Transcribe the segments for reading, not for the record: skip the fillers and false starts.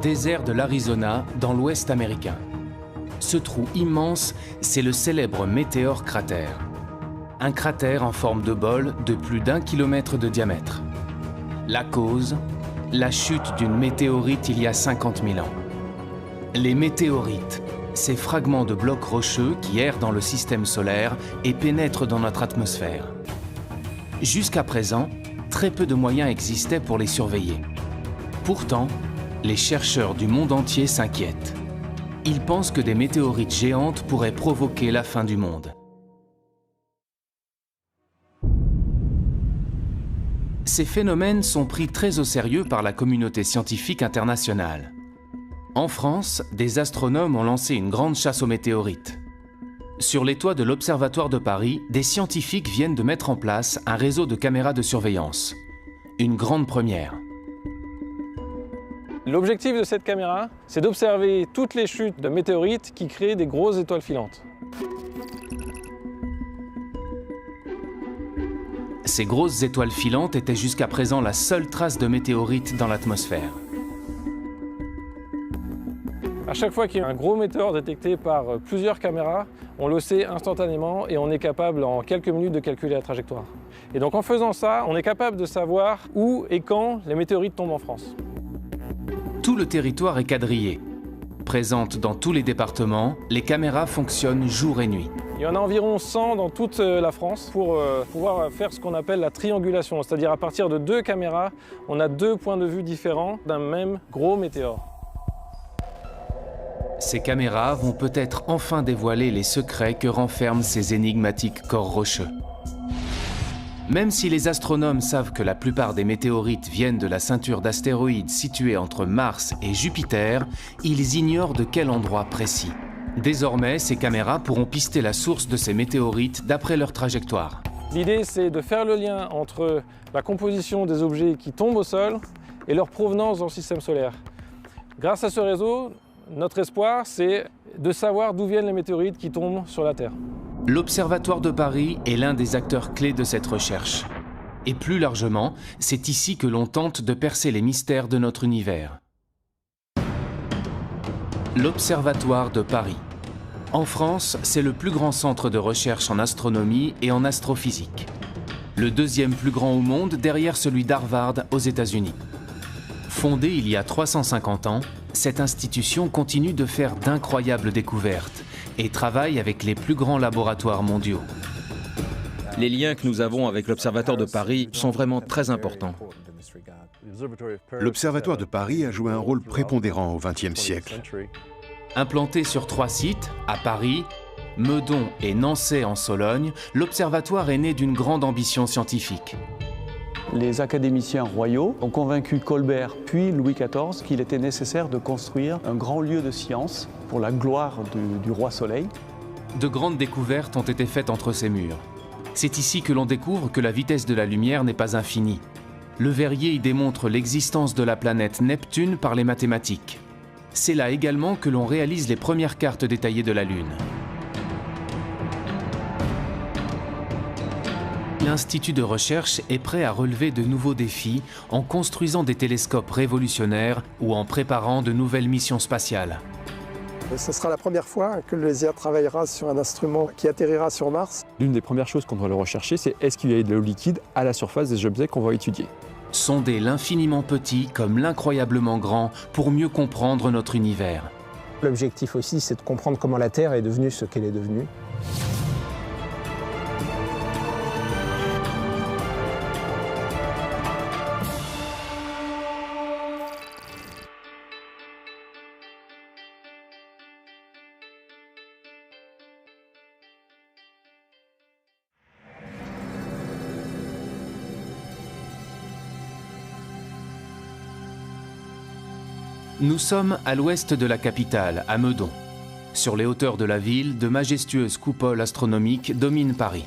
désert de l'Arizona, dans l'ouest américain. Ce trou immense, c'est le célèbre météore cratère. Un cratère en forme de bol de plus d'1 kilomètre de diamètre. La cause, la chute d'une météorite il y a 50 000 ans. Les météorites, ces fragments de blocs rocheux qui errent dans le système solaire et pénètrent dans notre atmosphère. Jusqu'à présent, très peu de moyens existaient pour les surveiller. Pourtant, les chercheurs du monde entier s'inquiètent. Ils pensent que des météorites géantes pourraient provoquer la fin du monde. Ces phénomènes sont pris très au sérieux par la communauté scientifique internationale. En France, des astronomes ont lancé une grande chasse aux météorites. Sur les toits de l'Observatoire de Paris, des scientifiques viennent de mettre en place un réseau de caméras de surveillance. Une grande première. L'objectif de cette caméra, c'est d'observer toutes les chutes de météorites qui créent des grosses étoiles filantes. Ces grosses étoiles filantes étaient jusqu'à présent la seule trace de météorites dans l'atmosphère. À chaque fois qu'il y a un gros météore détecté par plusieurs caméras, on le sait instantanément et on est capable en quelques minutes de calculer la trajectoire. Et donc en faisant ça, on est capable de savoir où et quand les météorites tombent en France. Tout le territoire est quadrillé. Présentes dans tous les départements, les caméras fonctionnent jour et nuit. Il y en a environ 100 dans toute la France pour pouvoir faire ce qu'on appelle la triangulation. C'est-à-dire à partir de 2 caméras, on a 2 points de vue différents d'un même gros météore. Ces caméras vont peut-être enfin dévoiler les secrets que renferment ces énigmatiques corps rocheux. Même si les astronomes savent que la plupart des météorites viennent de la ceinture d'astéroïdes située entre Mars et Jupiter, ils ignorent de quel endroit précis. Désormais, ces caméras pourront pister la source de ces météorites d'après leur trajectoire. L'idée, c'est de faire le lien entre la composition des objets qui tombent au sol et leur provenance dans le système solaire. Grâce à ce réseau, notre espoir, c'est de savoir d'où viennent les météorites qui tombent sur la Terre. L'Observatoire de Paris est l'un des acteurs clés de cette recherche. Et plus largement, c'est ici que l'on tente de percer les mystères de notre univers. L'Observatoire de Paris. En France, c'est le plus grand centre de recherche en astronomie et en astrophysique. Le deuxième plus grand au monde derrière celui d'Harvard aux États-Unis. Fondée il y a 350 ans, cette institution continue de faire d'incroyables découvertes et travaille avec les plus grands laboratoires mondiaux. Les liens que nous avons avec l'Observatoire de Paris sont vraiment très importants. L'Observatoire de Paris a joué un rôle prépondérant au XXe siècle. Implanté sur 3 sites, à Paris, Meudon et Nançay en Sologne, l'Observatoire est né d'une grande ambition scientifique. Les académiciens royaux ont convaincu Colbert puis Louis XIV qu'il était nécessaire de construire un grand lieu de science pour la gloire du roi Soleil. De grandes découvertes ont été faites entre ces murs. C'est ici que l'on découvre que la vitesse de la lumière n'est pas infinie. Le Verrier y démontre l'existence de la planète Neptune par les mathématiques. C'est là également que l'on réalise les premières cartes détaillées de la Lune. L'Institut de recherche est prêt à relever de nouveaux défis en construisant des télescopes révolutionnaires ou en préparant de nouvelles missions spatiales. Ce sera la première fois que le LESIA travaillera sur un instrument qui atterrira sur Mars. L'une des premières choses qu'on doit le rechercher, c'est est-ce qu'il y a de l'eau liquide à la surface des objets qu'on va étudier. Sonder l'infiniment petit comme l'incroyablement grand pour mieux comprendre notre univers. L'objectif aussi, c'est de comprendre comment la Terre est devenue ce qu'elle est devenue. Nous sommes à l'ouest de la capitale, à Meudon. Sur les hauteurs de la ville, de majestueuses coupoles astronomiques dominent Paris.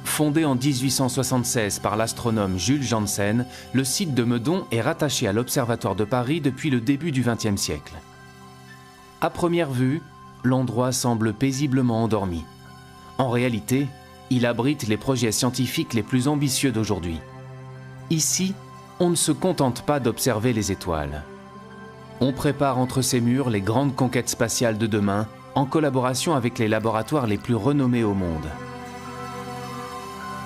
Fondé en 1876 par l'astronome Jules Janssen, le site de Meudon est rattaché à l'Observatoire de Paris depuis le début du XXe siècle. À première vue, l'endroit semble paisiblement endormi. En réalité, il abrite les projets scientifiques les plus ambitieux d'aujourd'hui. Ici, on ne se contente pas d'observer les étoiles. On prépare entre ces murs les grandes conquêtes spatiales de demain, en collaboration avec les laboratoires les plus renommés au monde.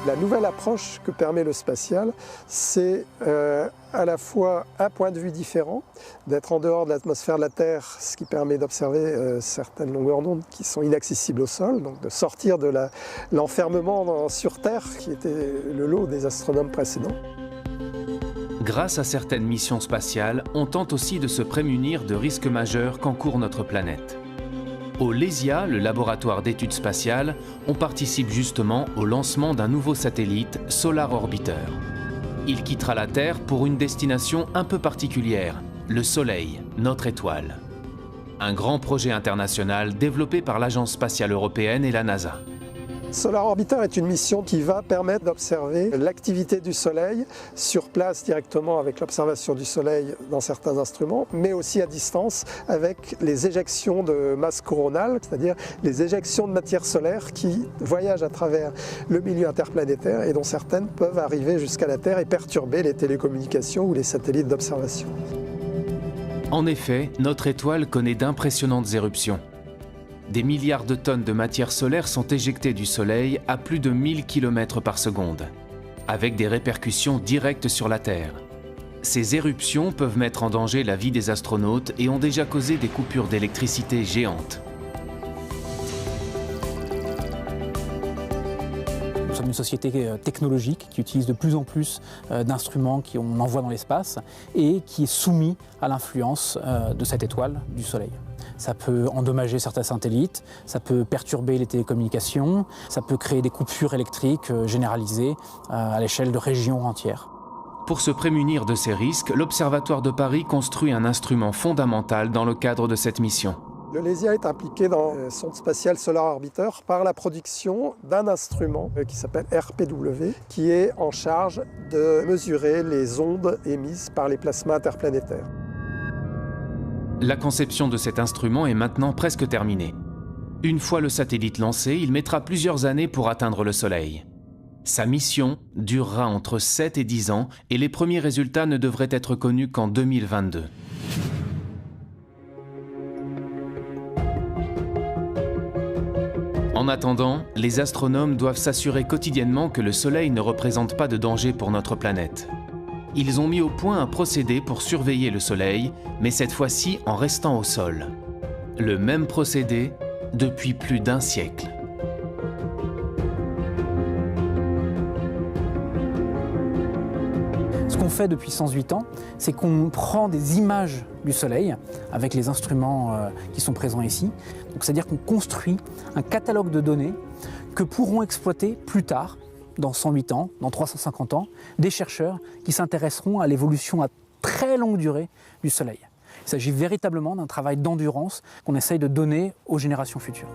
La nouvelle approche que permet le spatial, c'est à la fois un point de vue différent, d'être en dehors de l'atmosphère de la Terre, ce qui permet d'observer certaines longueurs d'onde qui sont inaccessibles au sol, donc de sortir de l'enfermement sur Terre, qui était le lot des astronomes précédents. Grâce à certaines missions spatiales, on tente aussi de se prémunir de risques majeurs qu'encourt notre planète. Au LESIA, le laboratoire d'études spatiales, on participe justement au lancement d'un nouveau satellite, Solar Orbiter. Il quittera la Terre pour une destination un peu particulière, le Soleil, notre étoile. Un grand projet international développé par l'Agence spatiale européenne et la NASA. Solar Orbiter est une mission qui va permettre d'observer l'activité du Soleil sur place directement avec l'observation du Soleil dans certains instruments, mais aussi à distance avec les éjections de masse coronale, c'est-à-dire les éjections de matière solaire qui voyagent à travers le milieu interplanétaire et dont certaines peuvent arriver jusqu'à la Terre et perturber les télécommunications ou les satellites d'observation. En effet, notre étoile connaît d'impressionnantes éruptions. Des milliards de tonnes de matière solaire sont éjectées du Soleil à plus de 1000 km par seconde, avec des répercussions directes sur la Terre. Ces éruptions peuvent mettre en danger la vie des astronautes et ont déjà causé des coupures d'électricité géantes. Nous sommes une société technologique qui utilise de plus en plus d'instruments qu'on envoie dans l'espace et qui est soumis à l'influence de cette étoile du Soleil. Ça peut endommager certains satellites, ça peut perturber les télécommunications, ça peut créer des coupures électriques généralisées à l'échelle de régions entières. Pour se prémunir de ces risques, l'Observatoire de Paris construit un instrument fondamental dans le cadre de cette mission. Le LESIA est impliqué dans le sonde spatiale Solar Orbiter par la production d'un instrument qui s'appelle RPW, qui est en charge de mesurer les ondes émises par les plasmas interplanétaires. La conception de cet instrument est maintenant presque terminée. Une fois le satellite lancé, il mettra plusieurs années pour atteindre le Soleil. Sa mission durera entre 7 et 10 ans et les premiers résultats ne devraient être connus qu'en 2022. En attendant, les astronomes doivent s'assurer quotidiennement que le Soleil ne représente pas de danger pour notre planète. Ils ont mis au point un procédé pour surveiller le Soleil, mais cette fois-ci en restant au sol. Le même procédé depuis plus d'un siècle. Ce qu'on fait depuis 108 ans, c'est qu'on prend des images du Soleil avec les instruments qui sont présents ici. C'est-à-dire qu'on construit un catalogue de données que pourront exploiter plus tard, dans 108 ans, dans 350 ans, des chercheurs qui s'intéresseront à l'évolution à très longue durée du Soleil. Il s'agit véritablement d'un travail d'endurance qu'on essaye de donner aux générations futures.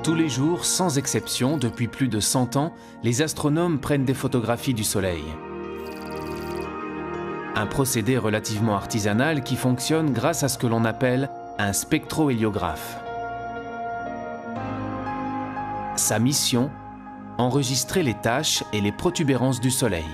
Tous les jours, sans exception, depuis plus de 100 ans, les astronomes prennent des photographies du Soleil. Un procédé relativement artisanal qui fonctionne grâce à ce que l'on appelle un spectrohéliographe. Sa mission, enregistrer les taches et les protubérances du Soleil.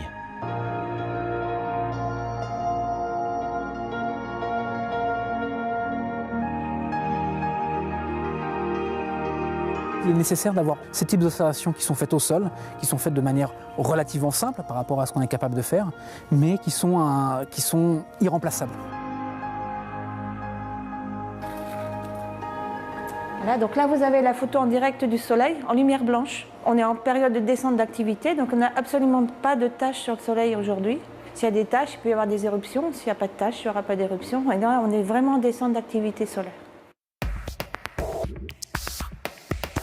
Il est nécessaire d'avoir ces types d'observations qui sont faites au sol, qui sont faites de manière relativement simple par rapport à ce qu'on est capable de faire, mais qui sont irremplaçables. Voilà, donc là vous avez la photo en direct du Soleil, en lumière blanche. On est en période de descente d'activité, donc on n'a absolument pas de taches sur le Soleil aujourd'hui. S'il y a des taches, il peut y avoir des éruptions. S'il n'y a pas de taches, il n'y aura pas d'éruption. Et là, on est vraiment en descente d'activité solaire.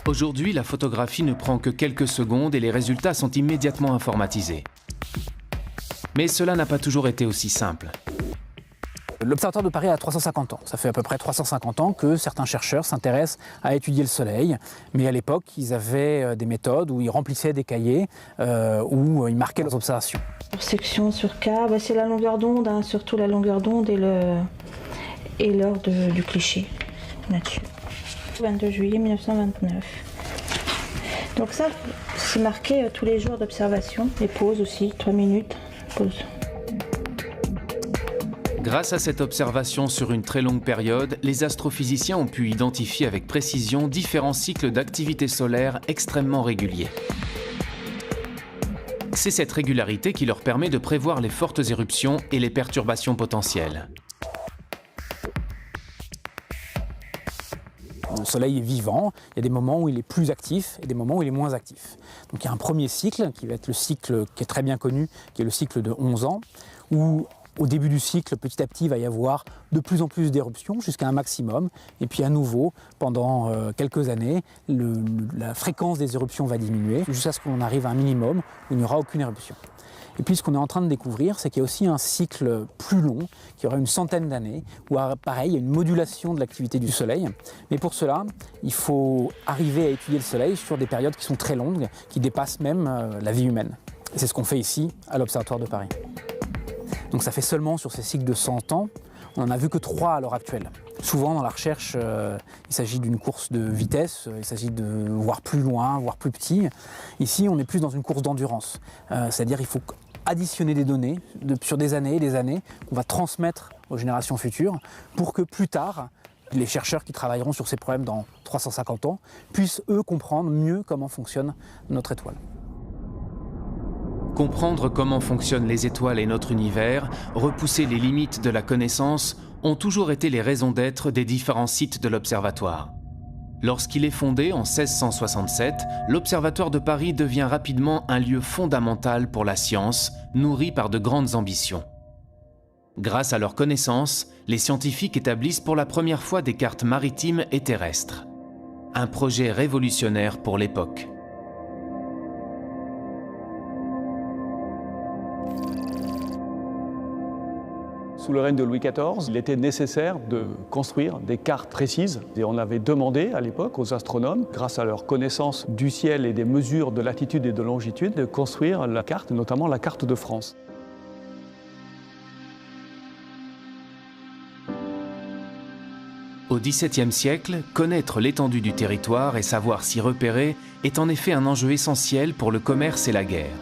Aujourd'hui, la photographie ne prend que quelques secondes et les résultats sont immédiatement informatisés. Mais cela n'a pas toujours été aussi simple. L'Observatoire de Paris a 350 ans. Ça fait à peu près 350 ans que certains chercheurs s'intéressent à étudier le Soleil. Mais à l'époque, ils avaient des méthodes où ils remplissaient des cahiers, où ils marquaient leurs observations. Section sur K, c'est la longueur d'onde, hein, surtout la longueur d'onde et l'heure du cliché là-dessus. 22 juillet 1929. Donc ça, c'est marqué tous les jours d'observation. Les pauses aussi, 3 minutes, pause. Grâce à cette observation sur une très longue période, les astrophysiciens ont pu identifier avec précision différents cycles d'activité solaire extrêmement réguliers. C'est cette régularité qui leur permet de prévoir les fortes éruptions et les perturbations potentielles. Le Soleil est vivant, il y a des moments où il est plus actif et des moments où il est moins actif. Donc il y a un premier cycle qui va être le cycle qui est très bien connu, qui est le cycle de 11 ans, où au début du cycle, petit à petit, il va y avoir de plus en plus d'éruptions jusqu'à un maximum. Et puis à nouveau, pendant quelques années, la fréquence des éruptions va diminuer jusqu'à ce qu'on arrive à un minimum où il n'y aura aucune éruption. Et puis ce qu'on est en train de découvrir, c'est qu'il y a aussi un cycle plus long, qui aura une centaine d'années, où pareil, il y a une modulation de l'activité du Soleil. Mais pour cela, il faut arriver à étudier le Soleil sur des périodes qui sont très longues, qui dépassent même la vie humaine. Et c'est ce qu'on fait ici, à l'Observatoire de Paris. Donc ça fait seulement sur ces cycles de 100 ans, on n'en a vu que 3 à l'heure actuelle. Souvent dans la recherche, il s'agit d'une course de vitesse, il s'agit de voir plus loin, voir plus petit. Ici, on est plus dans une course d'endurance, c'est-à-dire qu'il faut additionner des données sur des années et des années qu'on va transmettre aux générations futures pour que plus tard, les chercheurs qui travailleront sur ces problèmes dans 350 ans puissent eux comprendre mieux comment fonctionne notre étoile. Comprendre comment fonctionnent les étoiles et notre univers, repousser les limites de la connaissance, ont toujours été les raisons d'être des différents sites de l'Observatoire. Lorsqu'il est fondé en 1667, l'Observatoire de Paris devient rapidement un lieu fondamental pour la science, nourri par de grandes ambitions. Grâce à leurs connaissances, les scientifiques établissent pour la première fois des cartes maritimes et terrestres. Un projet révolutionnaire pour l'époque. Sous le règne de Louis XIV, il était nécessaire de construire des cartes précises. Et on avait demandé à l'époque aux astronomes, grâce à leur connaissance du ciel et des mesures de latitude et de longitude, de construire la carte, notamment la carte de France. Au XVIIe siècle, connaître l'étendue du territoire et savoir s'y repérer est en effet un enjeu essentiel pour le commerce et la guerre.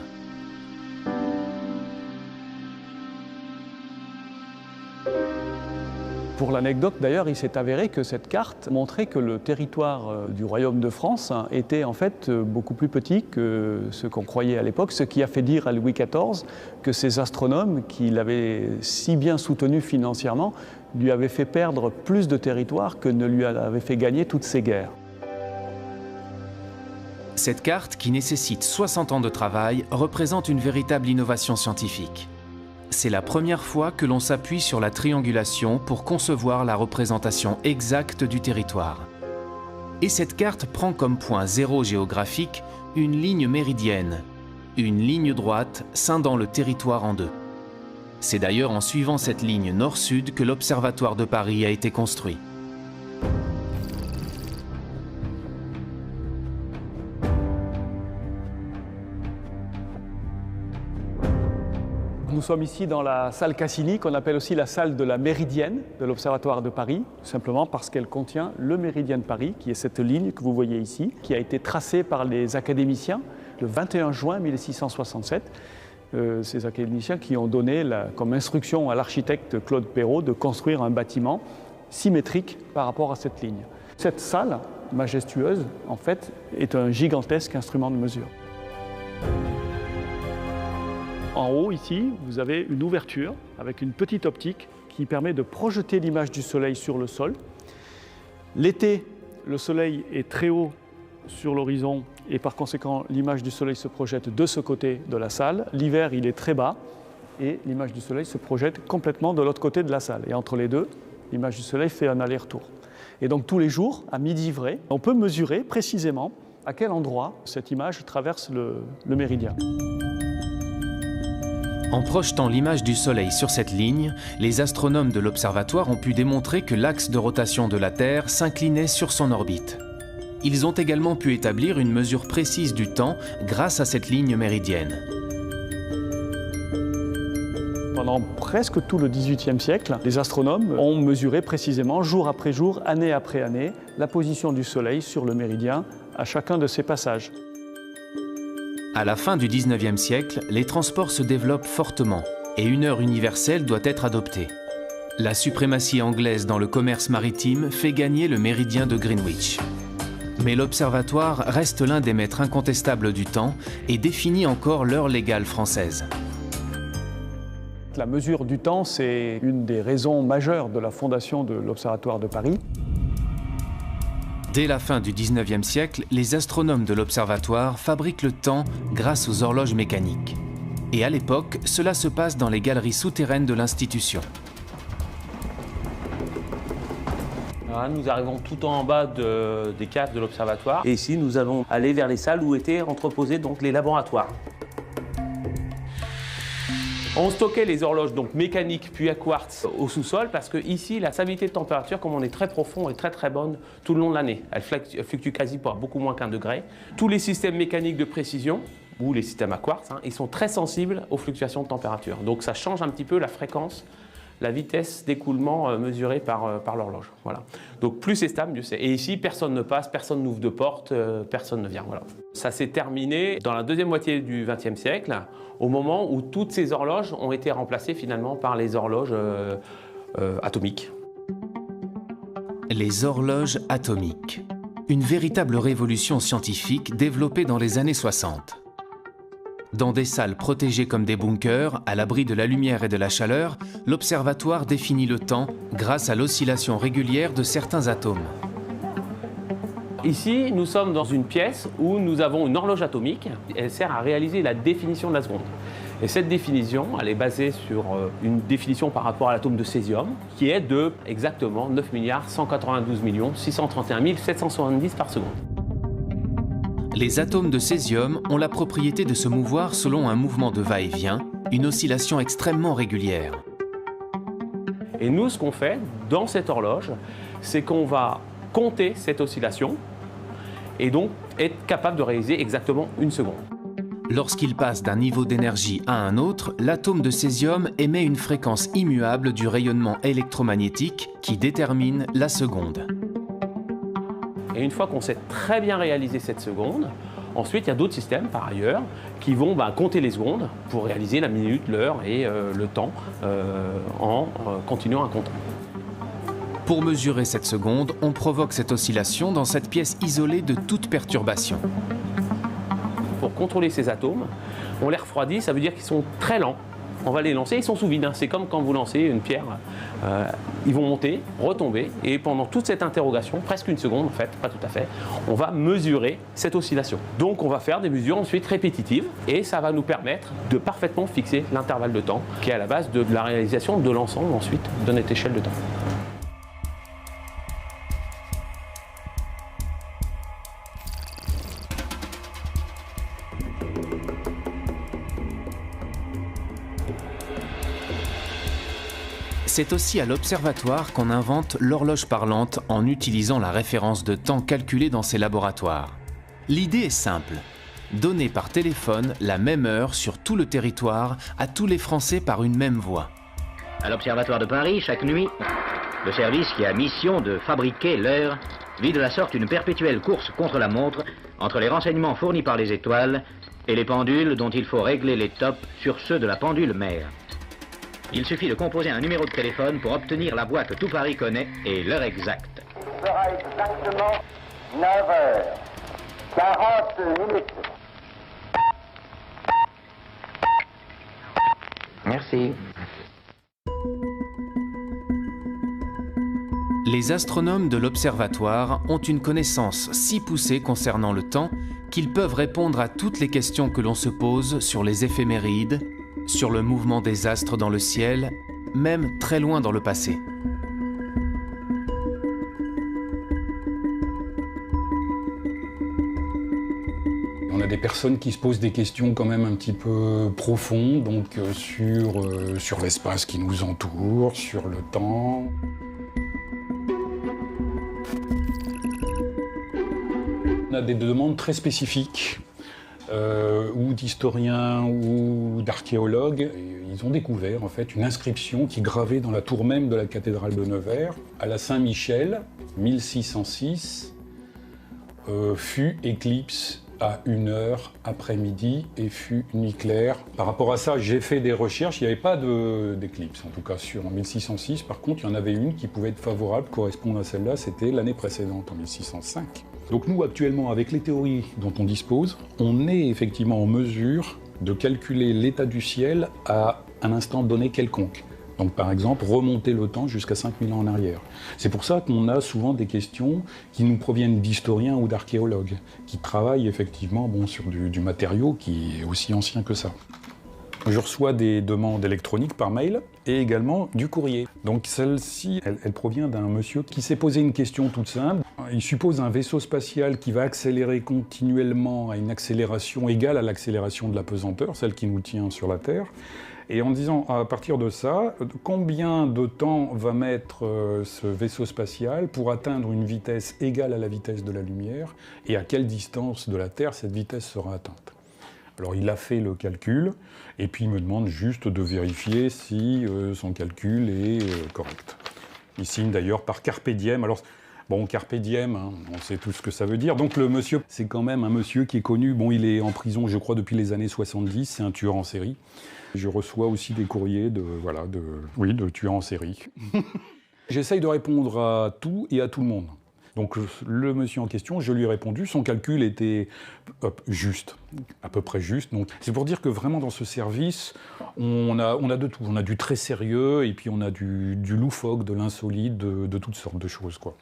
Pour l'anecdote d'ailleurs, il s'est avéré que cette carte montrait que le territoire du royaume de France était en fait beaucoup plus petit que ce qu'on croyait à l'époque, ce qui a fait dire à Louis XIV que ces astronomes qui l'avaient si bien soutenu financièrement lui avaient fait perdre plus de territoire que ne lui avaient fait gagner toutes ces guerres. Cette carte, qui nécessite 60 ans de travail, représente une véritable innovation scientifique. C'est la première fois que l'on s'appuie sur la triangulation pour concevoir la représentation exacte du territoire. Et cette carte prend comme point zéro géographique une ligne méridienne, une ligne droite scindant le territoire en deux. C'est d'ailleurs en suivant cette ligne nord-sud que l'Observatoire de Paris a été construit. Nous sommes ici dans la salle Cassini, qu'on appelle aussi la salle de la Méridienne de l'Observatoire de Paris, tout simplement parce qu'elle contient le méridien de Paris, qui est cette ligne que vous voyez ici, qui a été tracée par les académiciens le 21 juin 1667. Ces académiciens qui ont donné comme instruction à l'architecte Claude Perrault de construire un bâtiment symétrique par rapport à cette ligne. Cette salle majestueuse, en fait, est un gigantesque instrument de mesure. En haut, ici, vous avez une ouverture avec une petite optique qui permet de projeter l'image du Soleil sur le sol. L'été, le Soleil est très haut sur l'horizon et par conséquent, l'image du Soleil se projette de ce côté de la salle. L'hiver, il est très bas et l'image du Soleil se projette complètement de l'autre côté de la salle. Et entre les deux, l'image du Soleil fait un aller-retour. Et donc tous les jours, à midi vrai, on peut mesurer précisément à quel endroit cette image traverse le méridien. En projetant l'image du Soleil sur cette ligne, les astronomes de l'observatoire ont pu démontrer que l'axe de rotation de la Terre s'inclinait sur son orbite. Ils ont également pu établir une mesure précise du temps grâce à cette ligne méridienne. Pendant presque tout le XVIIIe siècle, les astronomes ont mesuré précisément, jour après jour, année après année, la position du Soleil sur le méridien à chacun de ses passages. À la fin du XIXe siècle, les transports se développent fortement et une heure universelle doit être adoptée. La suprématie anglaise dans le commerce maritime fait gagner le méridien de Greenwich. Mais l'observatoire reste l'un des maîtres incontestables du temps et définit encore l'heure légale française. La mesure du temps, c'est une des raisons majeures de la fondation de l'Observatoire de Paris. Dès la fin du 19e siècle, les astronomes de l'observatoire fabriquent le temps grâce aux horloges mécaniques. Et à l'époque, cela se passe dans les galeries souterraines de l'institution. Là, nous arrivons tout en bas des caves de l'observatoire. Et ici, nous allons aller vers les salles où étaient entreposés donc, les laboratoires. On stockait les horloges donc mécaniques puis à quartz au sous-sol parce que ici la stabilité de température, comme on est très profond, est très bonne tout le long de l'année. Elle fluctue quasi pour beaucoup moins qu'1 degré. Tous les systèmes mécaniques de précision ou les systèmes à quartz, ils sont très sensibles aux fluctuations de température. Donc ça change un petit peu la fréquence, la vitesse d'écoulement mesurée par l'horloge. Voilà. Donc plus c'est stable, mieux c'est. Et ici, personne ne passe, personne n'ouvre de porte, personne ne vient. Voilà. Ça s'est terminé dans la deuxième moitié du XXe siècle, au moment où toutes ces horloges ont été remplacées finalement par les horloges atomiques. Les horloges atomiques. Une véritable révolution scientifique développée dans les années 60. Dans des salles protégées comme des bunkers, à l'abri de la lumière et de la chaleur, l'observatoire définit le temps grâce à l'oscillation régulière de certains atomes. Ici, nous sommes dans une pièce où nous avons une horloge atomique. Elle sert à réaliser la définition de la seconde. Et cette définition, elle est basée sur une définition par rapport à l'atome de césium, qui est de exactement 9 192 631 770 par seconde. Les atomes de césium ont la propriété de se mouvoir selon un mouvement de va-et-vient, une oscillation extrêmement régulière. Et nous, ce qu'on fait dans cette horloge, c'est qu'on va compter cette oscillation et donc être capable de réaliser exactement une seconde. Lorsqu'il passe d'un niveau d'énergie à un autre, l'atome de césium émet une fréquence immuable du rayonnement électromagnétique qui détermine la seconde. Et une fois qu'on sait très bien réaliser cette seconde, ensuite il y a d'autres systèmes par ailleurs qui vont compter les secondes pour réaliser la minute, l'heure et le temps en continuant à compter. Pour mesurer cette seconde, on provoque cette oscillation dans cette pièce isolée de toute perturbation. Pour contrôler ces atomes, on les refroidit, ça veut dire qu'ils sont très lents. On va les lancer, ils sont sous vide. C'est comme quand vous lancez une pierre. Ils vont monter, retomber, et pendant toute cette interrogation, presque une seconde en fait, pas tout à fait, on va mesurer cette oscillation. Donc on va faire des mesures ensuite répétitives, et ça va nous permettre de parfaitement fixer l'intervalle de temps, qui est à la base de la réalisation de l'ensemble ensuite de notre échelle de temps. C'est aussi à l'observatoire qu'on invente l'horloge parlante en utilisant la référence de temps calculée dans ses laboratoires. L'idée est simple, donner par téléphone la même heure sur tout le territoire à tous les Français par une même voix. À l'Observatoire de Paris, chaque nuit, le service qui a mission de fabriquer l'heure vit de la sorte une perpétuelle course contre la montre entre les renseignements fournis par les étoiles et les pendules dont il faut régler les tops sur ceux de la pendule mère. Il suffit de composer un numéro de téléphone pour obtenir la voix que tout Paris connaît et l'heure exacte. Il sera exactement 9h40. Merci. Les astronomes de l'observatoire ont une connaissance si poussée concernant le temps qu'ils peuvent répondre à toutes les questions que l'on se pose sur les éphémérides, sur le mouvement des astres dans le ciel, même très loin dans le passé. On a des personnes qui se posent des questions quand même un petit peu profondes, donc sur l'espace qui nous entoure, sur le temps. On a des demandes très spécifiques, ou d'historiens ou d'archéologues. Ils ont découvert en fait une inscription qui gravée dans la tour même de la cathédrale de Nevers, à la Saint-Michel, 1606, fut éclipse à 1h après-midi et fut nuit claire. Par rapport à ça, j'ai fait des recherches, il n'y avait pas d'éclipse, en tout cas en 1606. Par contre, il y en avait une qui pouvait être favorable, correspondre à celle-là, c'était l'année précédente, en 1605. Donc nous, actuellement, avec les théories dont on dispose, on est effectivement en mesure de calculer l'état du ciel à un instant donné quelconque. Donc par exemple, remonter le temps jusqu'à 5000 ans en arrière. C'est pour ça qu'on a souvent des questions qui nous proviennent d'historiens ou d'archéologues, qui travaillent effectivement sur du matériau qui est aussi ancien que ça. Je reçois des demandes électroniques par mail et également du courrier. Donc celle-ci, elle provient d'un monsieur qui s'est posé une question toute simple. Il suppose un vaisseau spatial qui va accélérer continuellement à une accélération égale à l'accélération de la pesanteur, celle qui nous tient sur la Terre. Et en disant, à partir de ça, combien de temps va mettre ce vaisseau spatial pour atteindre une vitesse égale à la vitesse de la lumière, et à quelle distance de la Terre cette vitesse sera atteinte. Alors il a fait le calcul, et puis il me demande juste de vérifier si son calcul est correct. Il signe d'ailleurs par Carpe Diem. Alors, bon, Carpe Diem, hein, on sait tout ce que ça veut dire. Donc le monsieur, c'est quand même un monsieur qui est connu. Bon, il est en prison, je crois, depuis les années 70, c'est un tueur en série. Je reçois aussi des courriers de tueurs en série. J'essaye de répondre à tout et à tout le monde. Donc le monsieur en question, je lui ai répondu, son calcul était juste, à peu près juste. Donc c'est pour dire que vraiment dans ce service, on a de tout. On a du très sérieux et puis on a du loufoque, de l'insolite, de toutes sortes de choses, quoi.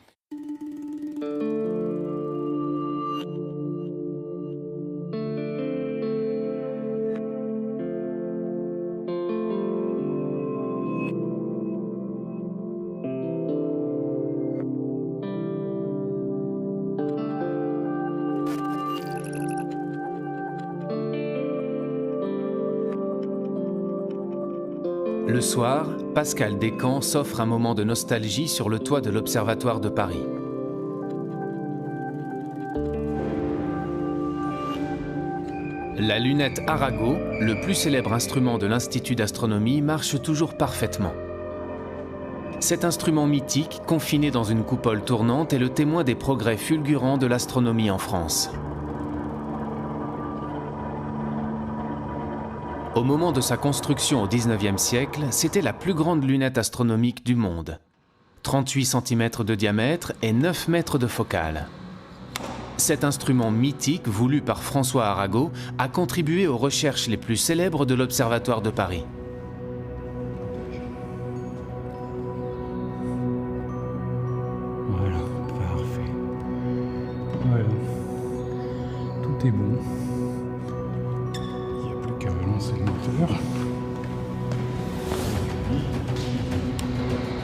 Le soir, Pascal Descamps s'offre un moment de nostalgie sur le toit de l'Observatoire de Paris. La lunette Arago, le plus célèbre instrument de l'Institut d'astronomie, marche toujours parfaitement. Cet instrument mythique, confiné dans une coupole tournante, est le témoin des progrès fulgurants de l'astronomie en France. Au moment de sa construction au XIXe siècle, c'était la plus grande lunette astronomique du monde. 38 cm de diamètre et 9 mètres de focale. Cet instrument mythique, voulu par François Arago, a contribué aux recherches les plus célèbres de l'Observatoire de Paris. Voilà, parfait. Voilà. Tout est bon. Qu'à relancer le moteur.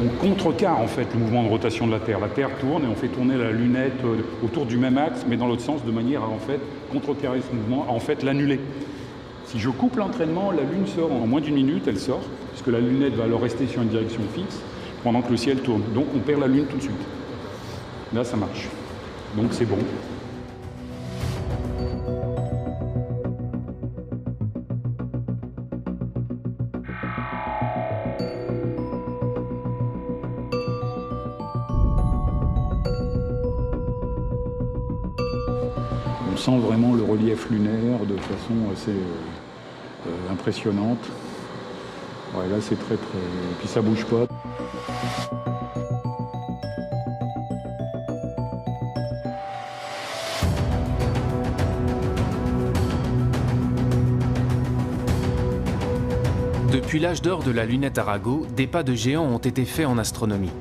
On contrecarre en fait le mouvement de rotation de la Terre. La Terre tourne et on fait tourner la lunette autour du même axe, mais dans l'autre sens, de manière à en fait contrecarrer ce mouvement, à en fait l'annuler. Si je coupe l'entraînement, la Lune sort en moins d'une minute, elle sort, puisque la lunette va alors rester sur une direction fixe pendant que le ciel tourne. Donc on perd la Lune tout de suite. Là, ça marche. Donc c'est bon. On sent vraiment le relief lunaire de façon assez impressionnante. Ouais, là, c'est très... Et puis ça bouge pas. Depuis l'âge d'or de la lunette Arago, des pas de géants ont été faits en astronomie.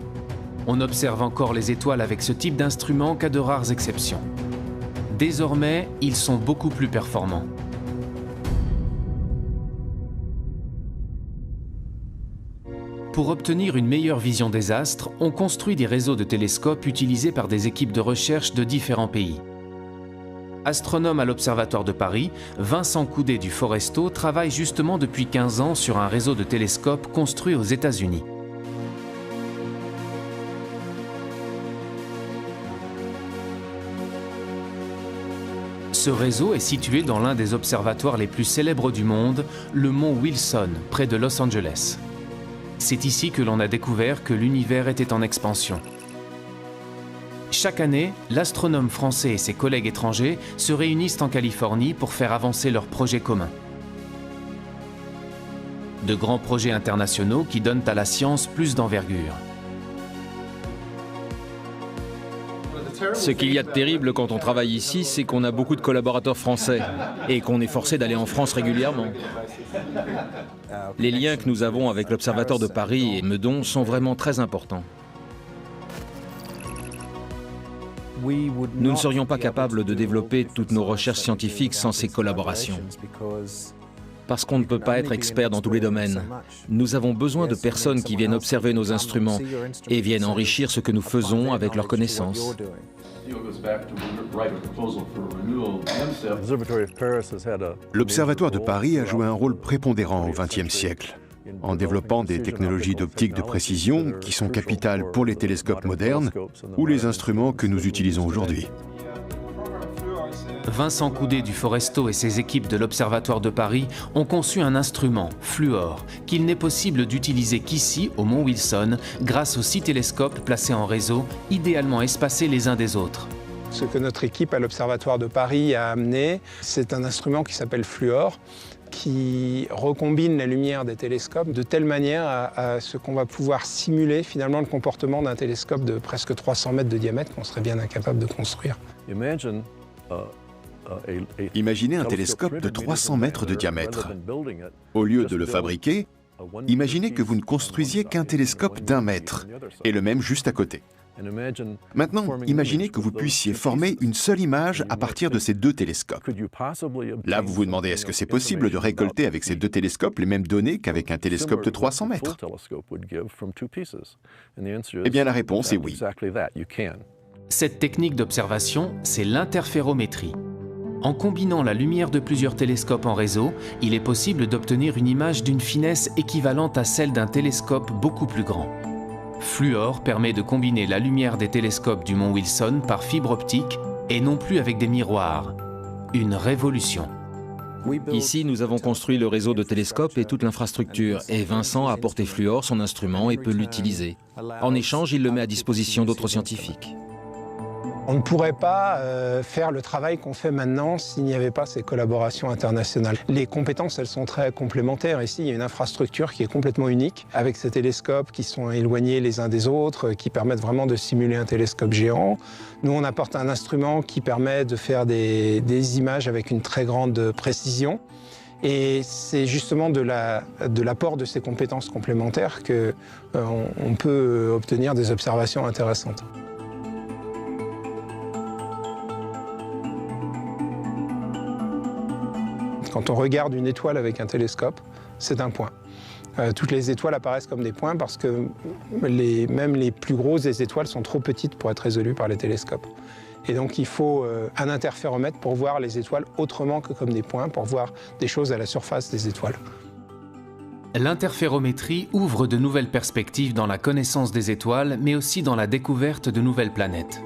On observe encore les étoiles avec ce type d'instrument qu'à de rares exceptions. Désormais, ils sont beaucoup plus performants. Pour obtenir une meilleure vision des astres, on construit des réseaux de télescopes utilisés par des équipes de recherche de différents pays. Astronome à l'Observatoire de Paris, Vincent Coudet du Foresto travaille justement depuis 15 ans sur un réseau de télescopes construit aux États-Unis. Ce réseau est situé dans l'un des observatoires les plus célèbres du monde, le mont Wilson, près de Los Angeles. C'est ici que l'on a découvert que l'univers était en expansion. Chaque année, l'astronome français et ses collègues étrangers se réunissent en Californie pour faire avancer leurs projets communs. De grands projets internationaux qui donnent à la science plus d'envergure. Ce qu'il y a de terrible quand on travaille ici, c'est qu'on a beaucoup de collaborateurs français et qu'on est forcé d'aller en France régulièrement. Les liens que nous avons avec l'Observatoire de Paris et Meudon sont vraiment très importants. Nous ne serions pas capables de développer toutes nos recherches scientifiques sans ces collaborations. Parce qu'on ne peut pas être expert dans tous les domaines. Nous avons besoin de personnes qui viennent observer nos instruments et viennent enrichir ce que nous faisons avec leurs connaissances. L'Observatoire de Paris a joué un rôle prépondérant au XXe siècle, en développant des technologies d'optique de précision qui sont capitales pour les télescopes modernes ou les instruments que nous utilisons aujourd'hui. Vincent Coudet du Foresto et ses équipes de l'Observatoire de Paris ont conçu un instrument, Fluor, qu'il n'est possible d'utiliser qu'ici, au Mont Wilson, grâce aux 6 télescopes placés en réseau, idéalement espacés les uns des autres. Ce que notre équipe à l'Observatoire de Paris a amené, c'est un instrument qui s'appelle Fluor, qui recombine la lumière des télescopes de telle manière à ce qu'on va pouvoir simuler finalement le comportement d'un télescope de presque 300 mètres de diamètre qu'on serait bien incapable de construire. Imaginez un télescope de 300 mètres de diamètre. Au lieu de le fabriquer, imaginez que vous ne construisiez qu'un télescope d'1 mètre, et le même juste à côté. Maintenant, imaginez que vous puissiez former une seule image à partir de ces 2 télescopes. Là, vous vous demandez, est-ce que c'est possible de récolter avec ces 2 télescopes les mêmes données qu'avec un télescope de 300 mètres? Eh bien, la réponse est oui. Cette technique d'observation, c'est l'interférométrie. En combinant la lumière de plusieurs télescopes en réseau, il est possible d'obtenir une image d'une finesse équivalente à celle d'un télescope beaucoup plus grand. Fluor permet de combiner la lumière des télescopes du Mont Wilson par fibre optique et non plus avec des miroirs. Une révolution. Ici, nous avons construit le réseau de télescopes et toute l'infrastructure, et Vincent a apporté Fluor, son instrument, et peut l'utiliser. En échange, il le met à disposition d'autres scientifiques. On ne pourrait pas faire le travail qu'on fait maintenant s'il n'y avait pas ces collaborations internationales. Les compétences, elles sont très complémentaires. Ici, il y a une infrastructure qui est complètement unique, avec ces télescopes qui sont éloignés les uns des autres, qui permettent vraiment de simuler un télescope géant. Nous, on apporte un instrument qui permet de faire des images avec une très grande précision. Et c'est justement de l'apport de ces compétences complémentaires qu'on peut obtenir des observations intéressantes. Quand on regarde une étoile avec un télescope, c'est un point. Toutes les étoiles apparaissent comme des points parce que même les plus grosses des étoiles sont trop petites pour être résolues par les télescopes. Et donc il faut un interféromètre pour voir les étoiles autrement que comme des points, pour voir des choses à la surface des étoiles. L'interférométrie ouvre de nouvelles perspectives dans la connaissance des étoiles, mais aussi dans la découverte de nouvelles planètes.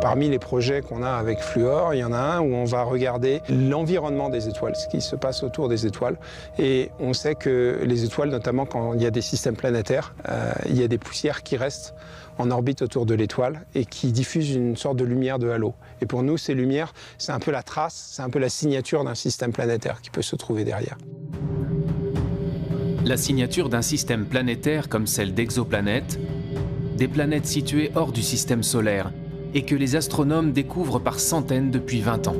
Parmi les projets qu'on a avec Fluor, il y en a un où on va regarder l'environnement des étoiles, ce qui se passe autour des étoiles. Et on sait que les étoiles, notamment quand il y a des systèmes planétaires, il y a des poussières qui restent en orbite autour de l'étoile et qui diffusent une sorte de lumière de halo. Et pour nous, ces lumières, c'est un peu la trace, c'est un peu la signature d'un système planétaire qui peut se trouver derrière. La signature d'un système planétaire comme celle d'exoplanètes, des planètes situées hors du système solaire, et que les astronomes découvrent par centaines depuis 20 ans.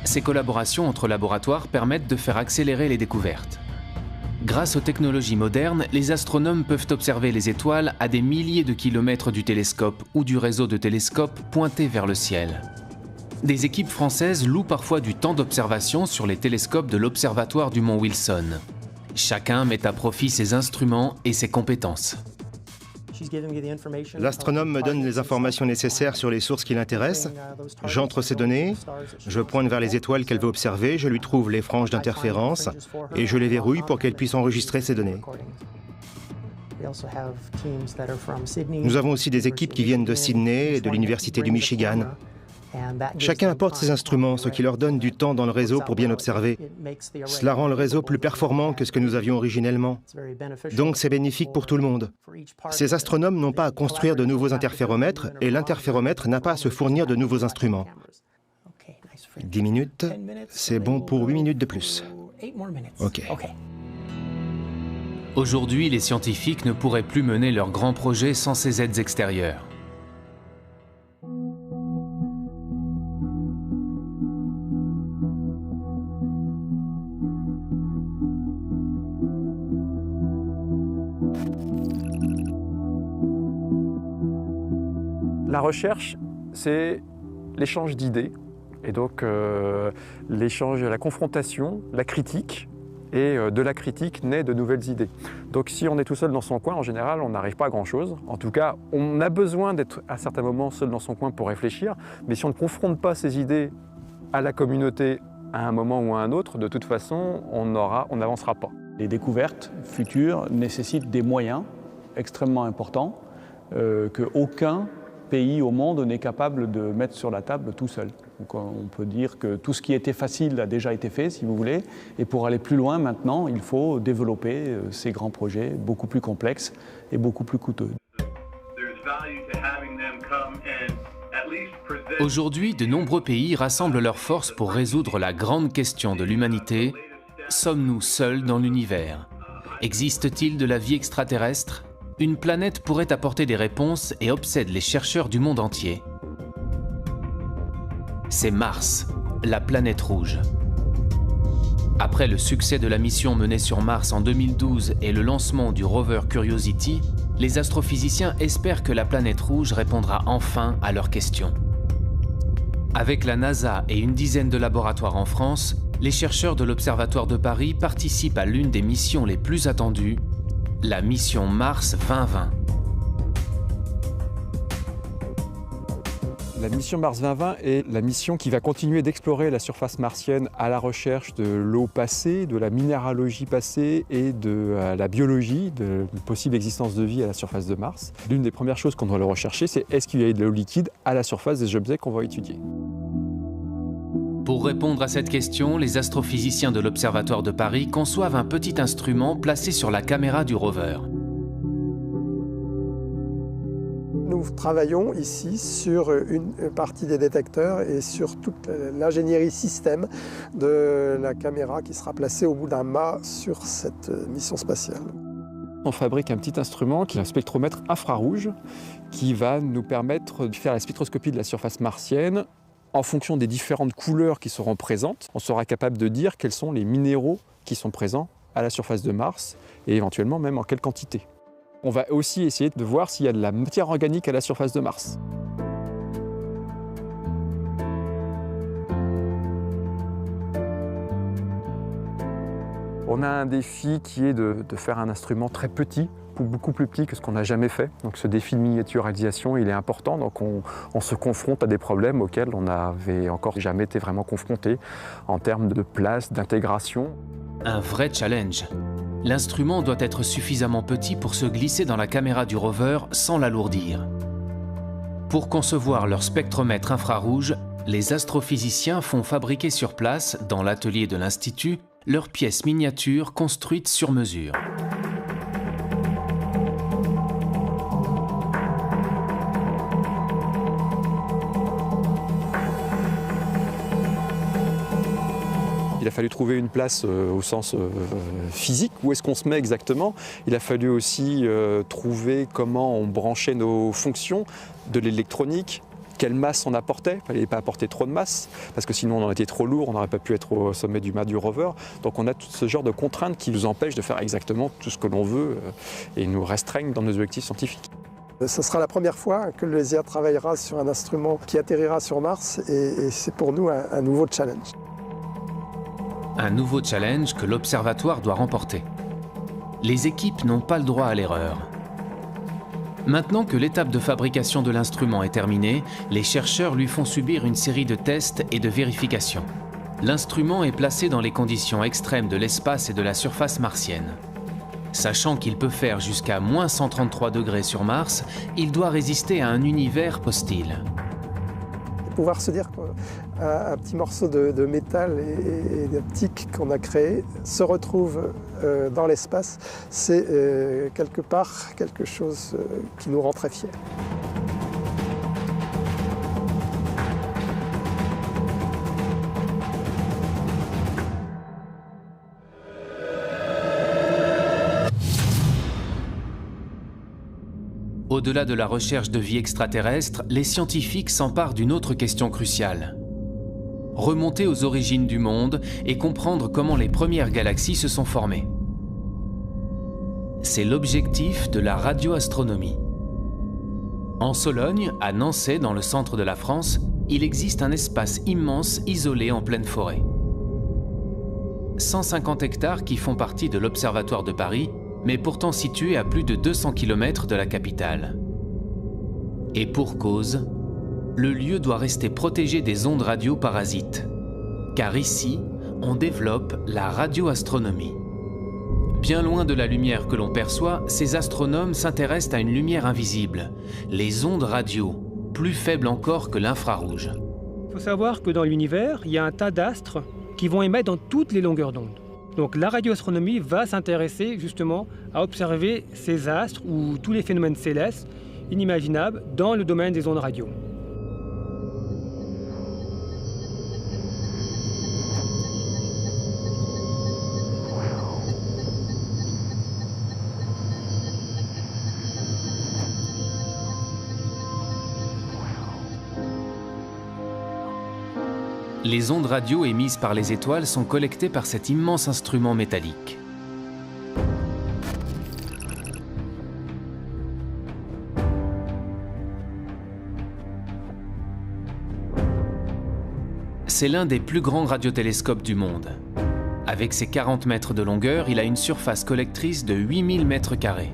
Ces collaborations entre laboratoires permettent de faire accélérer les découvertes. Grâce aux technologies modernes, les astronomes peuvent observer les étoiles à des milliers de kilomètres du télescope ou du réseau de télescopes pointés vers le ciel. Des équipes françaises louent parfois du temps d'observation sur les télescopes de l'Observatoire du Mont Wilson. Chacun met à profit ses instruments et ses compétences. L'astronome me donne les informations nécessaires sur les sources qui l'intéressent. J'entre ces données, je pointe vers les étoiles qu'elle veut observer, je lui trouve les franges d'interférence et je les verrouille pour qu'elle puisse enregistrer ces données. Nous avons aussi des équipes qui viennent de Sydney et de l'Université du Michigan. Chacun apporte ses instruments, ce qui leur donne du temps dans le réseau pour bien observer. Cela rend le réseau plus performant que ce que nous avions originellement. Donc c'est bénéfique pour tout le monde. Ces astronomes n'ont pas à construire de nouveaux interféromètres et l'interféromètre n'a pas à se fournir de nouveaux instruments. 10 minutes, c'est bon pour 8 minutes de plus. OK. Aujourd'hui, les scientifiques ne pourraient plus mener leurs grands projets sans ces aides extérieures. La recherche, c'est l'échange d'idées, et donc l'échange, la confrontation, la critique, et de la critique naît de nouvelles idées. Donc si on est tout seul dans son coin, en général, on n'arrive pas à grand-chose. En tout cas, on a besoin d'être à certains moments seul dans son coin pour réfléchir, mais si on ne confronte pas ces idées à la communauté à un moment ou à un autre, de toute façon, on n'avancera pas. Les découvertes futures nécessitent des moyens extrêmement importants qu'aucun pays au monde n'est capable de mettre sur la table tout seul. Donc on peut dire que tout ce qui était facile a déjà été fait, si vous voulez, et pour aller plus loin maintenant, il faut développer ces grands projets beaucoup plus complexes et beaucoup plus coûteux. Aujourd'hui, de nombreux pays rassemblent leurs forces pour résoudre la grande question de l'humanité. Sommes-nous seuls dans l'univers? Existe-t-il de la vie extraterrestre? Une planète pourrait apporter des réponses et obsède les chercheurs du monde entier. C'est Mars, la planète rouge. Après le succès de la mission menée sur Mars en 2012 et le lancement du rover Curiosity, les astrophysiciens espèrent que la planète rouge répondra enfin à leurs questions. Avec la NASA et une dizaine de laboratoires en France, les chercheurs de l'Observatoire de Paris participent à l'une des missions les plus attendues, la mission Mars 2020. La mission Mars 2020 est la mission qui va continuer d'explorer la surface martienne à la recherche de l'eau passée, de la minéralogie passée et de la biologie, de la possible existence de vie à la surface de Mars. L'une des premières choses qu'on doit rechercher, c'est est-ce qu'il y a de l'eau liquide à la surface des objets qu'on va étudier. Pour répondre à cette question, les astrophysiciens de l'Observatoire de Paris conçoivent un petit instrument placé sur la caméra du rover. Nous travaillons ici sur une partie des détecteurs et sur toute l'ingénierie système de la caméra qui sera placée au bout d'un mât sur cette mission spatiale. On fabrique un petit instrument qui est un spectromètre infrarouge qui va nous permettre de faire la spectroscopie de la surface martienne. En fonction des différentes couleurs qui seront présentes, on sera capable de dire quels sont les minéraux qui sont présents à la surface de Mars et éventuellement même en quelle quantité. On va aussi essayer de voir s'il y a de la matière organique à la surface de Mars. On a un défi qui est de faire un instrument très petit, beaucoup plus petit que ce qu'on n'a jamais fait. Donc ce défi de miniaturisation, il est important. Donc on se confronte à des problèmes auxquels on n'avait encore jamais été vraiment confronté en termes de place, d'intégration. Un vrai challenge. L'instrument doit être suffisamment petit pour se glisser dans la caméra du rover sans l'alourdir. Pour concevoir leur spectromètre infrarouge, les astrophysiciens font fabriquer sur place, dans l'atelier de l'Institut, leurs pièces miniatures construites sur mesure. Il a fallu trouver une place au sens physique, où est-ce qu'on se met exactement. Il a fallu aussi trouver comment on branchait nos fonctions, de l'électronique, quelle masse on apportait. Il ne fallait pas apporter trop de masse, parce que sinon on aurait été trop lourd, on n'aurait pas pu être au sommet du mât du rover. Donc on a tout ce genre de contraintes qui nous empêchent de faire exactement tout ce que l'on veut et nous restreignent dans nos objectifs scientifiques. Ce sera la première fois que le LESIA travaillera sur un instrument qui atterrira sur Mars et c'est pour nous un nouveau challenge. Un nouveau challenge que l'Observatoire doit remporter. Les équipes n'ont pas le droit à l'erreur. Maintenant que l'étape de fabrication de l'instrument est terminée, les chercheurs lui font subir une série de tests et de vérifications. L'instrument est placé dans les conditions extrêmes de l'espace et de la surface martienne. Sachant qu'il peut faire jusqu'à moins 133 degrés sur Mars, il doit résister à un univers hostile. pouvoir se dire qu'un petit morceau de métal et d'optique qu'on a créé se retrouve dans l'espace, c'est quelque part quelque chose qui nous rend très fiers. Au-delà de la recherche de vie extraterrestre, les scientifiques s'emparent d'une autre question cruciale. Remonter aux origines du monde et comprendre comment les premières galaxies se sont formées. C'est l'objectif de la radioastronomie. En Sologne, à Nançay, dans le centre de la France, il existe un espace immense isolé en pleine forêt. 150 hectares qui font partie de l'Observatoire de Paris, mais pourtant situé à plus de 200 km de la capitale. Et pour cause, le lieu doit rester protégé des ondes radio parasites. Car ici, on développe la radioastronomie. Bien loin de la lumière que l'on perçoit, ces astronomes s'intéressent à une lumière invisible, les ondes radio, plus faibles encore que l'infrarouge. Il faut savoir que dans l'univers, il y a un tas d'astres qui vont émettre dans toutes les longueurs d'onde. Donc la radioastronomie va s'intéresser justement à observer ces astres ou tous les phénomènes célestes inimaginables dans le domaine des ondes radio. Les ondes radio émises par les étoiles sont collectées par cet immense instrument métallique. C'est l'un des plus grands radiotélescopes du monde. Avec ses 40 mètres de longueur, il a une surface collectrice de 8000 mètres carrés.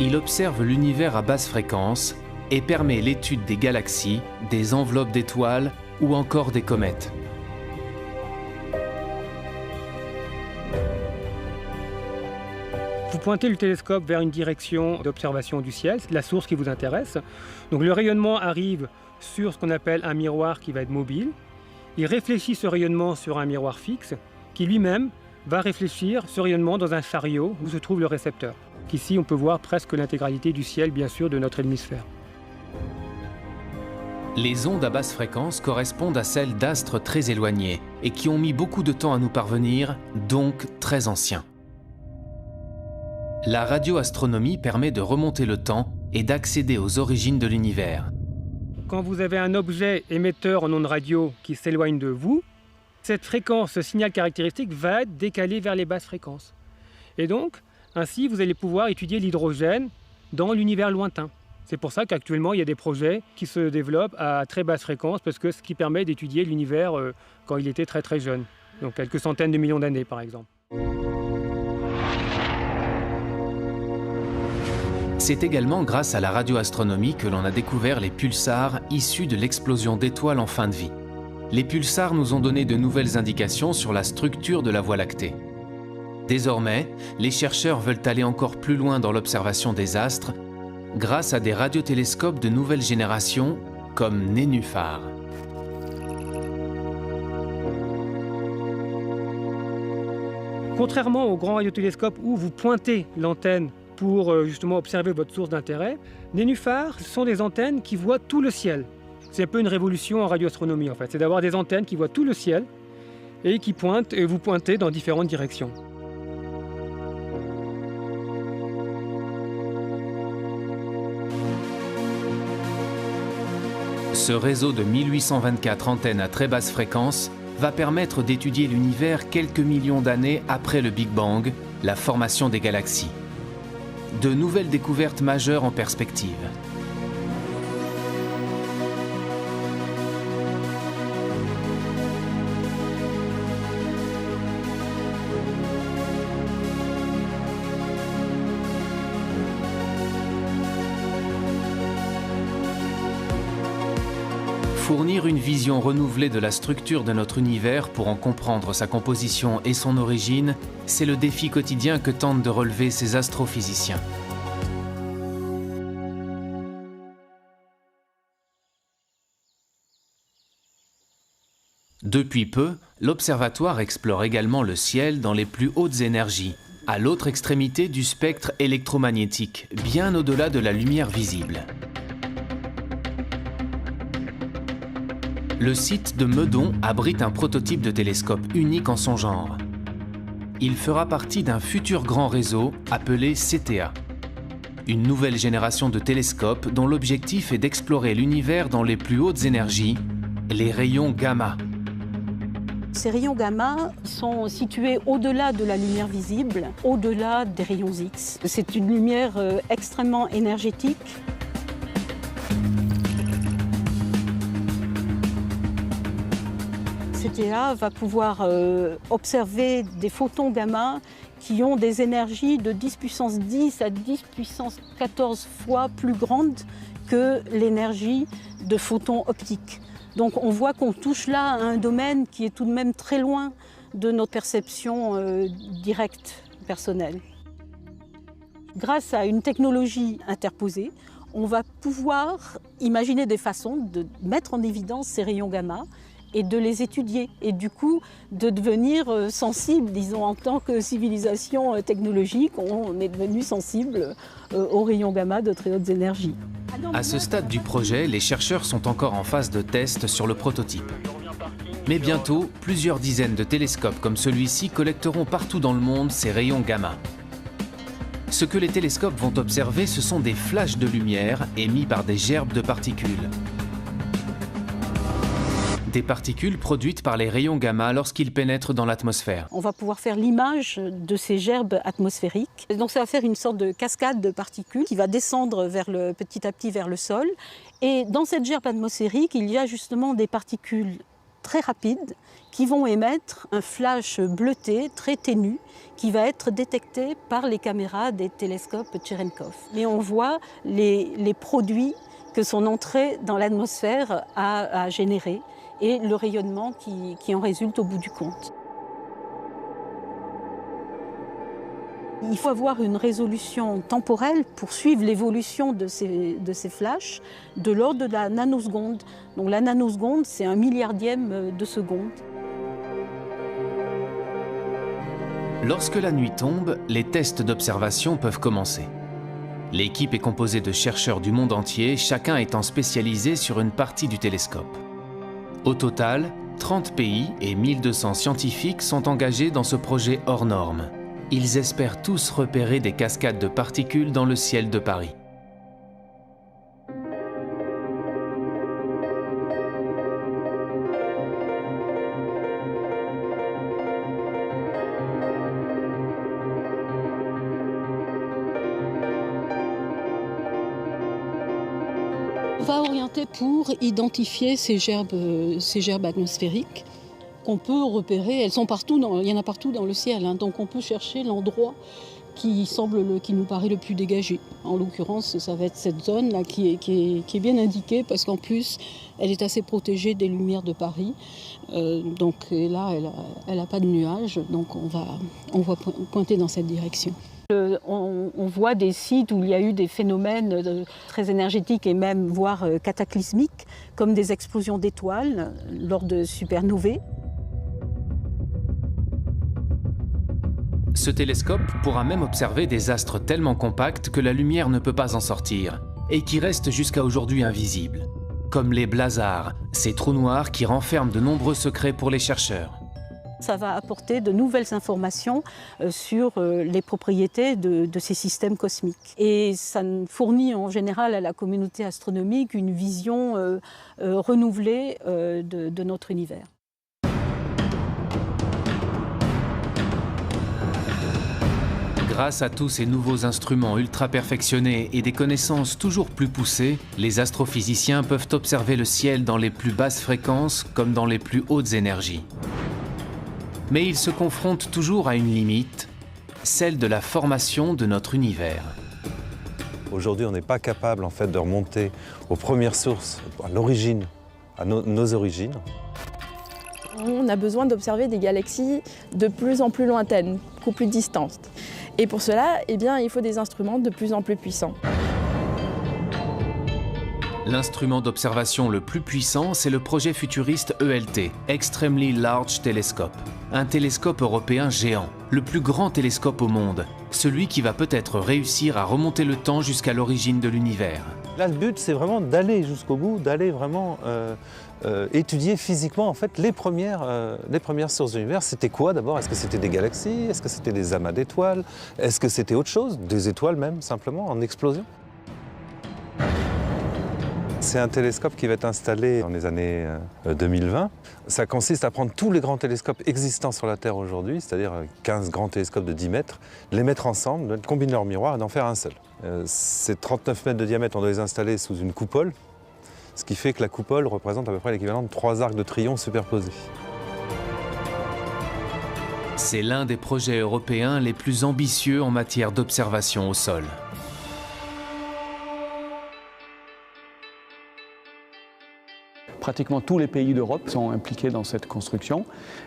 Il observe l'univers à basse fréquence et permet l'étude des galaxies, des enveloppes d'étoiles ou encore des comètes. Vous pointez le télescope vers une direction d'observation du ciel, c'est la source qui vous intéresse. Donc le rayonnement arrive sur ce qu'on appelle un miroir qui va être mobile. Il réfléchit ce rayonnement sur un miroir fixe qui lui-même va réfléchir ce rayonnement dans un chariot où se trouve le récepteur. Ici, on peut voir presque l'intégralité du ciel, bien sûr, de notre hémisphère. Les ondes à basse fréquence correspondent à celles d'astres très éloignés et qui ont mis beaucoup de temps à nous parvenir, donc très anciens. La radioastronomie permet de remonter le temps et d'accéder aux origines de l'univers. Quand vous avez un objet émetteur en ondes radio qui s'éloigne de vous, cette fréquence, ce signal caractéristique va être décalé vers les basses fréquences. Et donc, ainsi, vous allez pouvoir étudier l'hydrogène dans l'univers lointain. C'est pour ça qu'actuellement, il y a des projets qui se développent à très basse fréquence, parce que ce qui permet d'étudier l'univers quand il était très très jeune, donc quelques centaines de millions d'années par exemple. C'est également grâce à la radioastronomie que l'on a découvert les pulsars issus de l'explosion d'étoiles en fin de vie. Les pulsars nous ont donné de nouvelles indications sur la structure de la Voie lactée. Désormais, les chercheurs veulent aller encore plus loin dans l'observation des astres grâce à des radiotélescopes de nouvelle génération comme Nénuphar. Contrairement aux grands radiotélescopes où vous pointez l'antenne pour justement observer votre source d'intérêt, Nénuphar, ce sont des antennes qui voient tout le ciel. C'est un peu une révolution en radioastronomie en fait, c'est d'avoir des antennes qui voient tout le ciel et qui pointent et vous pointez dans différentes directions. Ce réseau de 1824 antennes à très basse fréquence va permettre d'étudier l'univers quelques millions d'années après le Big Bang, la formation des galaxies. De nouvelles découvertes majeures en perspective. Fournir une vision renouvelée de la structure de notre univers pour en comprendre sa composition et son origine, c'est le défi quotidien que tentent de relever ces astrophysiciens. Depuis peu, l'observatoire explore également le ciel dans les plus hautes énergies, à l'autre extrémité du spectre électromagnétique, bien au-delà de la lumière visible. Le site de Meudon abrite un prototype de télescope unique en son genre. Il fera partie d'un futur grand réseau appelé CTA. Une nouvelle génération de télescopes dont l'objectif est d'explorer l'univers dans les plus hautes énergies, les rayons gamma. Ces rayons gamma sont situés au-delà de la lumière visible, au-delà des rayons X. C'est une lumière extrêmement énergétique. CTA va pouvoir observer des photons gamma qui ont des énergies de 10 puissance 10 à 10 puissance 14 fois plus grandes que l'énergie de photons optiques. Donc on voit qu'on touche là à un domaine qui est tout de même très loin de notre perception directe, personnelle. Grâce à une technologie interposée, on va pouvoir imaginer des façons de mettre en évidence ces rayons gamma et de les étudier, et du coup de devenir sensible, disons, en tant que civilisation technologique, on est devenu sensible aux rayons gamma de très hautes énergies. À ce stade du projet, les chercheurs sont encore en phase de test sur le prototype. Mais bientôt, plusieurs dizaines de télescopes comme celui-ci collecteront partout dans le monde ces rayons gamma. Ce que les télescopes vont observer, ce sont des flashs de lumière émis par des gerbes de particules. Des particules produites par les rayons gamma lorsqu'ils pénètrent dans l'atmosphère. On va pouvoir faire l'image de ces gerbes atmosphériques. Donc ça va faire une sorte de cascade de particules qui va descendre petit à petit vers le sol. Et dans cette gerbe atmosphérique, il y a justement des particules très rapides qui vont émettre un flash bleuté très ténu qui va être détecté par les caméras des télescopes Cherenkov. Et on voit les produits que son entrée dans l'atmosphère a générés et le rayonnement qui en résulte au bout du compte. Il faut avoir une résolution temporelle pour suivre l'évolution de ces flashs de l'ordre de la nanoseconde. Donc la nanoseconde, c'est 1 milliardième de seconde. Lorsque la nuit tombe, les tests d'observation peuvent commencer. L'équipe est composée de chercheurs du monde entier, chacun étant spécialisé sur une partie du télescope. Au total, 30 pays et 1200 scientifiques sont engagés dans ce projet hors norme. Ils espèrent tous repérer des cascades de particules dans le ciel de Paris. On va orienter pour identifier ces gerbes atmosphériques qu'on peut repérer. Elles sont partout, il y en a partout dans le ciel, hein, donc on peut chercher l'endroit qui nous paraît le plus dégagé. En l'occurrence, ça va être cette zone-là qui est bien indiquée parce qu'en plus, elle est assez protégée des lumières de Paris. Donc là, elle n'a pas de nuages, donc on va pointer dans cette direction. On voit des sites où il y a eu des phénomènes très énergétiques et même voire cataclysmiques, comme des explosions d'étoiles lors de supernovae. Ce télescope pourra même observer des astres tellement compacts que la lumière ne peut pas en sortir, et qui restent jusqu'à aujourd'hui invisibles, comme les blazars, ces trous noirs qui renferment de nombreux secrets pour les chercheurs. Ça va apporter de nouvelles informations sur les propriétés de ces systèmes cosmiques. Et ça fournit en général à la communauté astronomique une vision renouvelée de notre univers. Grâce à tous ces nouveaux instruments ultra perfectionnés et des connaissances toujours plus poussées, les astrophysiciens peuvent observer le ciel dans les plus basses fréquences comme dans les plus hautes énergies. Mais ils se confrontent toujours à une limite, celle de la formation de notre univers. Aujourd'hui, on n'est pas capable en fait, de remonter aux premières sources, à l'origine, à nos origines. On a besoin d'observer des galaxies de plus en plus lointaines, beaucoup plus distantes. Et pour cela, eh bien, il faut des instruments de plus en plus puissants. L'instrument d'observation le plus puissant, c'est le projet futuriste ELT, Extremely Large Telescope. Un télescope européen géant, le plus grand télescope au monde, celui qui va peut-être réussir à remonter le temps jusqu'à l'origine de l'univers. Là, le but, c'est vraiment d'aller jusqu'au bout, d'aller vraiment étudier physiquement en fait, les premières sources de l'univers. C'était quoi d'abord? Est-ce que c'était des galaxies? Est-ce que c'était des amas d'étoiles? Est-ce que c'était autre chose? Des étoiles même, simplement, en explosion? C'est un télescope qui va être installé dans les années 2020. Ça consiste à prendre tous les grands télescopes existants sur la Terre aujourd'hui, c'est-à-dire 15 grands télescopes de 10 mètres, les mettre ensemble, combiner leurs miroirs et d'en faire un seul. Ces 39 mètres de diamètre, on doit les installer sous une coupole, ce qui fait que la coupole représente à peu près l'équivalent de 3 arcs de triomphe superposés. C'est l'un des projets européens les plus ambitieux en matière d'observation au sol. Pratiquement tous les pays d'Europe sont impliqués dans cette construction.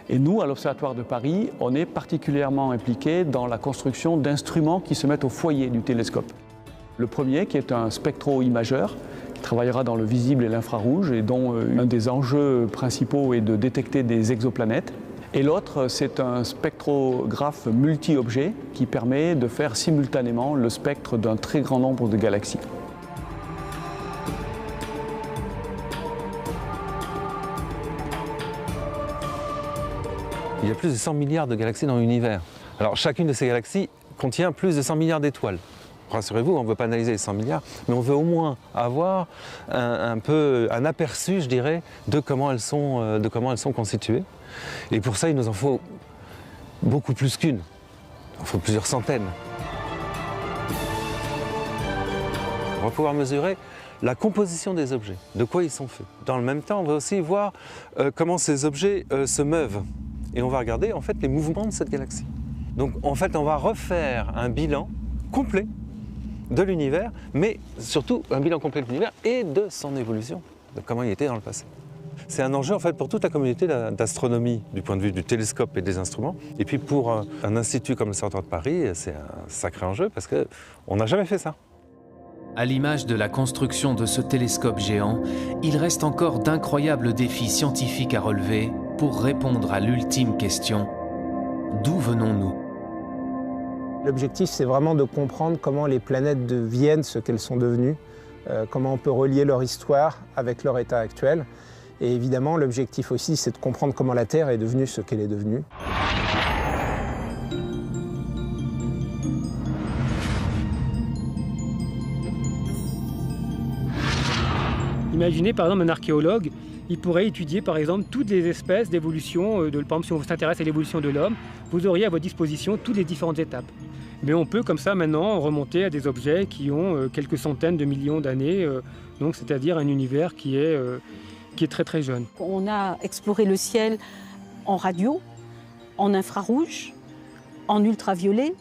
Et nous, à l'Observatoire de Paris, on est particulièrement impliqués dans la construction d'instruments qui se mettent au foyer du télescope. Le premier, qui est un spectro-imageur, qui travaillera dans le visible et l'infrarouge, et dont un des enjeux principaux est de détecter des exoplanètes. Et l'autre, c'est un spectrographe multi-objets qui permet de faire simultanément le spectre d'un très grand nombre de galaxies. Il y a plus de 100 milliards de galaxies dans l'univers. Alors chacune de ces galaxies contient plus de 100 milliards d'étoiles. Rassurez-vous, on ne veut pas analyser les 100 milliards, mais on veut au moins avoir un aperçu, je dirais, de comment elles sont constituées. Et pour ça, il nous en faut beaucoup plus qu'une. Il en faut plusieurs centaines. On va pouvoir mesurer la composition des objets, de quoi ils sont faits. Dans le même temps, on va aussi voir comment ces objets se meuvent. Et on va regarder en fait les mouvements de cette galaxie. Donc en fait, on va refaire un bilan complet de l'univers, mais surtout un bilan complet de l'univers et de son évolution, de comment il était dans le passé. C'est un enjeu en fait pour toute la communauté d'astronomie du point de vue du télescope et des instruments. Et puis pour un institut comme l'Observatoire de Paris, c'est un sacré enjeu parce qu'on n'a jamais fait ça. À l'image de la construction de ce télescope géant, il reste encore d'incroyables défis scientifiques à relever pour répondre à l'ultime question: d'où venons-nous? L'objectif, c'est vraiment de comprendre comment les planètes deviennent ce qu'elles sont devenues, comment on peut relier leur histoire avec leur état actuel. Et évidemment, l'objectif aussi, c'est de comprendre comment la Terre est devenue ce qu'elle est devenue. Imaginez par exemple un archéologue, il pourrait étudier par exemple toutes les espèces d'évolution, par exemple si on s'intéresse à l'évolution de l'homme, vous auriez à votre disposition toutes les différentes étapes. Mais on peut comme ça maintenant remonter à des objets qui ont quelques centaines de millions d'années, donc c'est-à-dire un univers qui est très très jeune. On a exploré le ciel en radio, en infrarouge, en ultraviolet,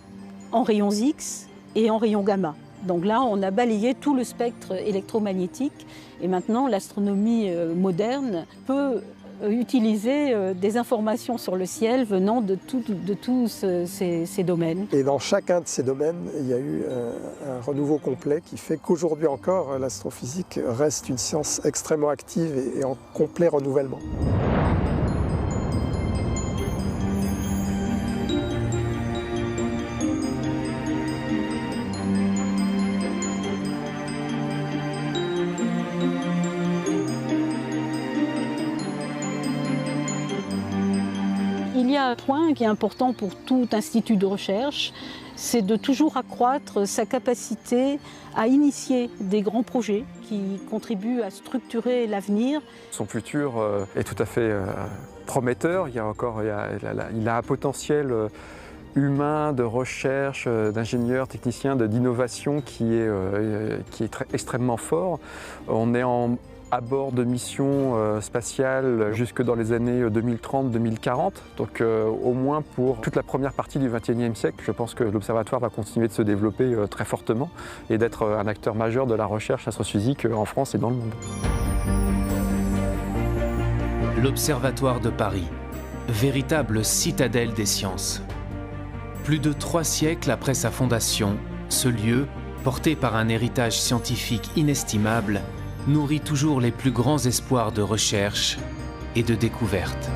en rayons X et en rayons gamma. Donc là, on a balayé tout le spectre électromagnétique et maintenant l'astronomie moderne peut utiliser des informations sur le ciel venant de tous ces domaines. Et dans chacun de ces domaines, il y a eu un renouveau complet qui fait qu'aujourd'hui encore, l'astrophysique reste une science extrêmement active et en complet renouvellement. Il y a un point qui est important pour tout institut de recherche, c'est de toujours accroître sa capacité à initier des grands projets qui contribuent à structurer l'avenir. Son futur est tout à fait prometteur. Il a un potentiel humain, de recherche, d'ingénieurs, techniciens, d'innovation qui est extrêmement fort. On est à bord de missions spatiales jusque dans les années 2030-2040. Donc au moins pour toute la première partie du XXIe siècle, je pense que l'Observatoire va continuer de se développer très fortement et d'être un acteur majeur de la recherche astrophysique en France et dans le monde. L'Observatoire de Paris, véritable citadelle des sciences. Plus de 3 siècles après sa fondation, ce lieu, porté par un héritage scientifique inestimable, nourrit toujours les plus grands espoirs de recherche et de découverte.